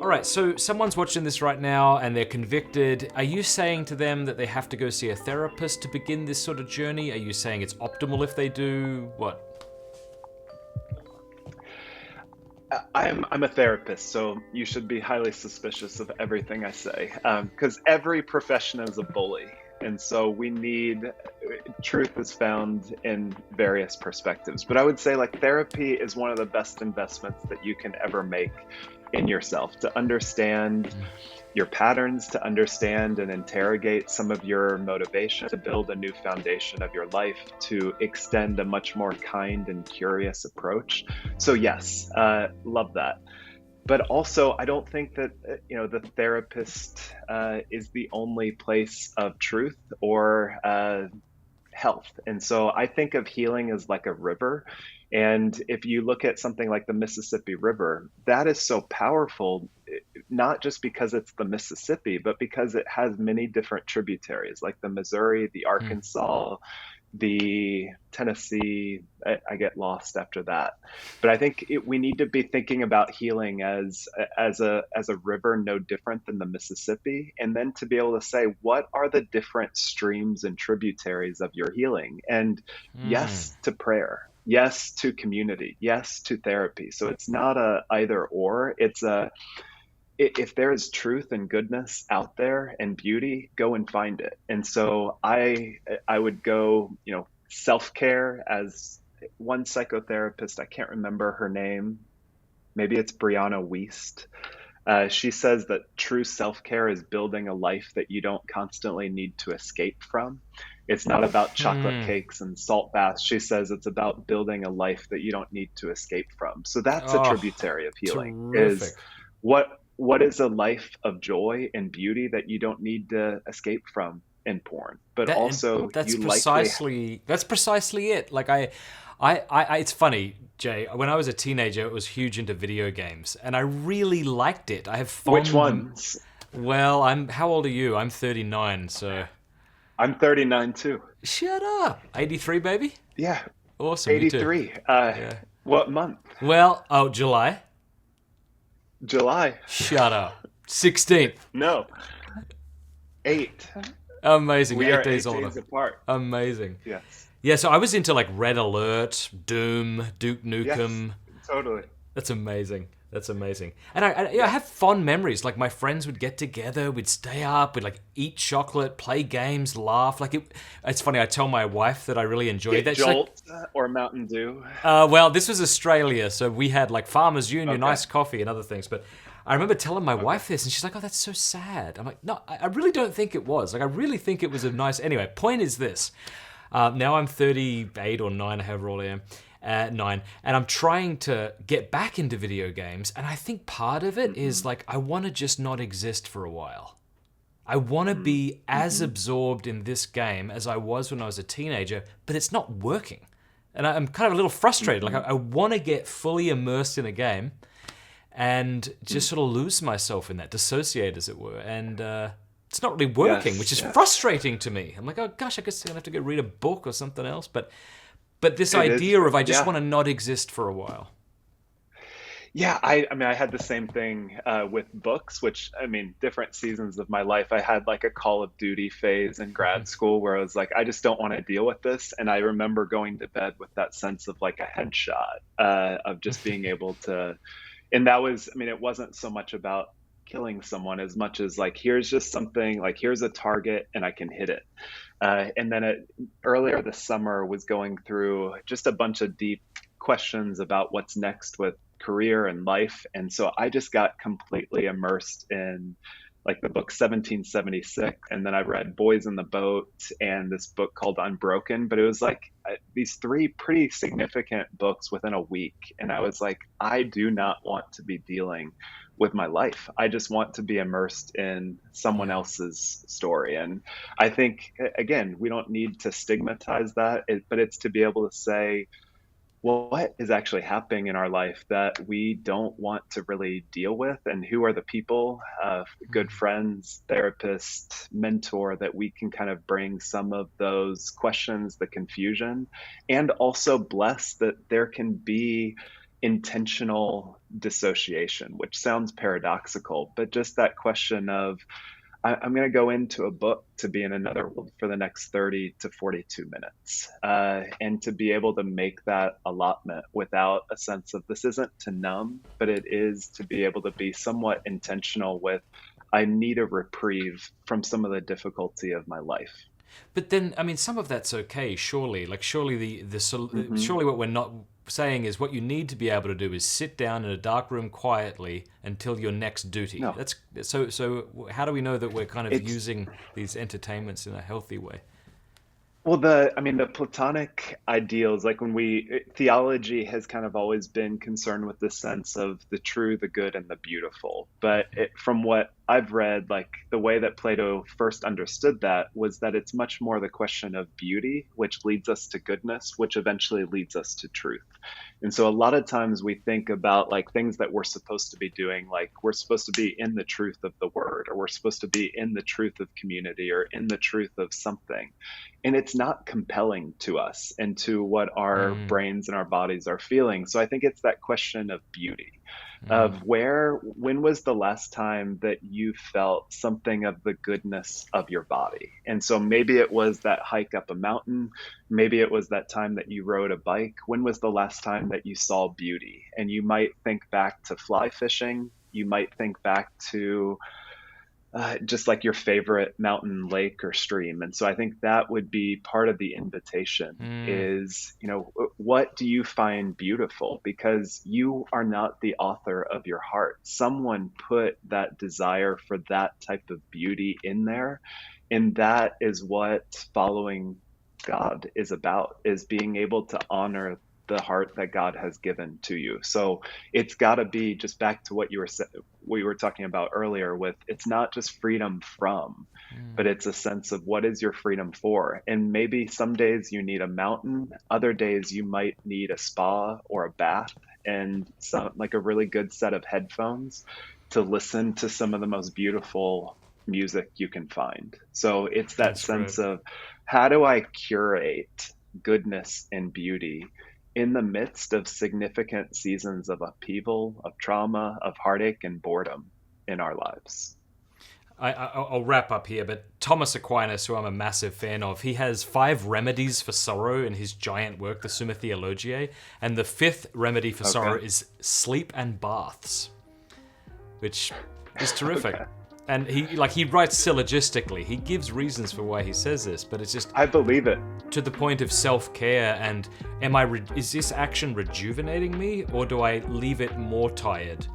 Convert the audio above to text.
All right, so someone's watching this right now and they're convicted. Are you saying to them that they have to go see a therapist to begin this sort of journey? Are you saying it's optimal if they do? What? I'm a therapist, so you should be highly suspicious of everything I say, because every profession is a bully, and so we need truth is found in various perspectives. But I would say like therapy is one of the best investments that you can ever make in yourself to understand your patterns, to understand and interrogate some of your motivation, to build a new foundation of your life, to extend a much more kind and curious approach. So, yes, love that. But also, I don't think that the therapist is the only place of truth or health. And so I think of healing as like a river. And if you look at something like the Mississippi River, that is so powerful, not just because it's the Mississippi, but because it has many different tributaries, like the Missouri, the Hmm. Arkansas, the Tennessee. I get lost after that. But I think we need to be thinking about healing as a river no different than the Mississippi, and then to be able to say what are the different streams and tributaries of your healing, and Hmm. yes to prayer, yes to community, yes to therapy. So it's not a either or. It's a if there is truth and goodness out there and beauty, go and find it. And so I would go, self-care as one psychotherapist, I can't remember her name. Maybe it's Brianna Wiest. She says that true self-care is building a life that you don't constantly need to escape from. It's not about chocolate Hmm. cakes and salt baths. She says it's about building a life that you don't need to escape from. So that's a Oh, tributary of healing, is terrific. what is a life of joy and beauty that you don't need to escape from in porn, but That and also that's you likely. precisely it. Like it's funny, Jay. When I was a teenager, I was huge into video games, and I really liked it. I have Which fond. ones? Well, I'm. How old are you? I'm 39. So I'm 39 too. shut up. 83, baby. Yeah, Awesome. Me too. 83. Yeah. What month? Well, oh, July. July. Shut up. 16th. No, 8. Amazing. We Eight are days 8 older. days apart. Amazing. Yes. Yeah. So I was into like Red Alert, Doom, Duke Yes, Nukem. totally. That's amazing. That's amazing. And I have Yes. fond memories. Like my friends would get together, we'd stay up, we'd like eat chocolate, play games, laugh. Like it's funny. I tell my wife that I really enjoyed Get that. She's like, Jolt or Mountain Dew. well, this was Australia, so we had like Farmers Union, Okay. iced coffee, and other things. But I remember telling my Okay. wife this, and she's like, "Oh, that's so sad." I'm like, "No, I really don't think it was. Like, I really think it was a nice." Anyway, point is this: now I'm 38 or 9, however old I am, 9, and I'm trying to get back into video games, and I think part of it is Mm-hmm. like I want to just not exist for a while. I want to be as Mm-hmm. absorbed in this game as I was when I was a teenager, but it's not working. And I'm kind of a little frustrated. Like, Mm-hmm. I want to get fully immersed in a game and just sort of lose myself in that, dissociate, as it were. And it's not really working, which Yes. is Yes. frustrating to me. I'm like, oh gosh, I guess I'm going to have to go read a book or something else. But this It is. idea of I just Yeah. want to not exist for a while. Yeah, I mean, I had the same thing with books, which I mean, different seasons of my life. I had like a Call of Duty phase in grad school where I was like, I just don't want to deal with this. And I remember going to bed with that sense of like a headshot of just being able to. And that was, I mean, it wasn't so much about killing someone as much as like, here's just something like, here's a target and I can hit it. And then earlier this summer was going through just a bunch of deep questions about what's next with career and life. And so I just got completely immersed in like the book 1776. And then I read Boys in the Boat and this book called Unbroken. But it was like these three pretty significant books within a week. And I was like, I do not want to be dealing with my life. I just want to be immersed in someone Yeah. else's story. And I think, again, we don't need to stigmatize that, but it's to be able to say, well, what is actually happening in our life that we don't want to really deal with, and who are the people, good friends, therapist, mentor, that we can kind of bring some of those questions, the confusion, and also bless that there can be intentional dissociation, which sounds paradoxical, but just that question of I'm going to go into a book to be in another world for the next 30 to 42 minutes, and to be able to make that allotment without a sense of this isn't to numb, but it is to be able to be somewhat intentional with I need a reprieve from some of the difficulty of my life. But then, I mean, some of that's okay, surely. Like, surely Hmm. surely what we're not saying is what you need to be able to do is sit down in a dark room quietly until your next duty. No, That's so. So, how do we know that we're kind of it's using these entertainments in a healthy way? well, I mean, the Platonic ideals, like theology has kind of always been concerned with the sense of the true, the good, and the beautiful. But from what I've read, like the way that Plato first understood that was that it's much more the question of beauty, which leads us to goodness, which eventually leads us to truth. And so a lot of times we think about like things that we're supposed to be doing, like we're supposed to be in the truth of the word, or we're supposed to be in the truth of community, or in the truth of something. And it's not compelling to us and to what our Mm, brains and our bodies are feeling. So I think it's that question of beauty, of mm. when was the last time that you felt something of the goodness of your body? And so maybe it was that hike up a mountain, maybe it was that time that you rode a bike. When was the last time that you saw beauty? And you might think back to fly fishing, you might think back to just like your favorite mountain, lake, or stream. And so I think that would be part of the invitation Mm. is, what do you find beautiful? Because you are not the author of your heart. Someone put that desire for that type of beauty in there. And that is what following God is about, is being able to honor the heart that God has given to you. So it's got to be just back to what you were talking about earlier with it's not just freedom from, but it's a sense of what is your freedom for. And maybe some days you need a mountain, other days you might need a spa or a bath and some like a really good set of headphones to listen to some of the most beautiful music you can find. So it's that That's great. sense of how do I curate goodness and beauty in the midst of significant seasons of upheaval, of trauma, of heartache, and boredom in our lives. I'll wrap up here, but Thomas Aquinas, who I'm a massive fan of, he has 5 remedies for sorrow in his giant work, the Summa Theologiae, and the 5th remedy for sorrow Okay. is sleep and baths, which is terrific. Okay. And he writes syllogistically. He gives reasons for why he says this, but it's just I believe it. to the point of self-care and is this action rejuvenating me, or do I leave it more tired?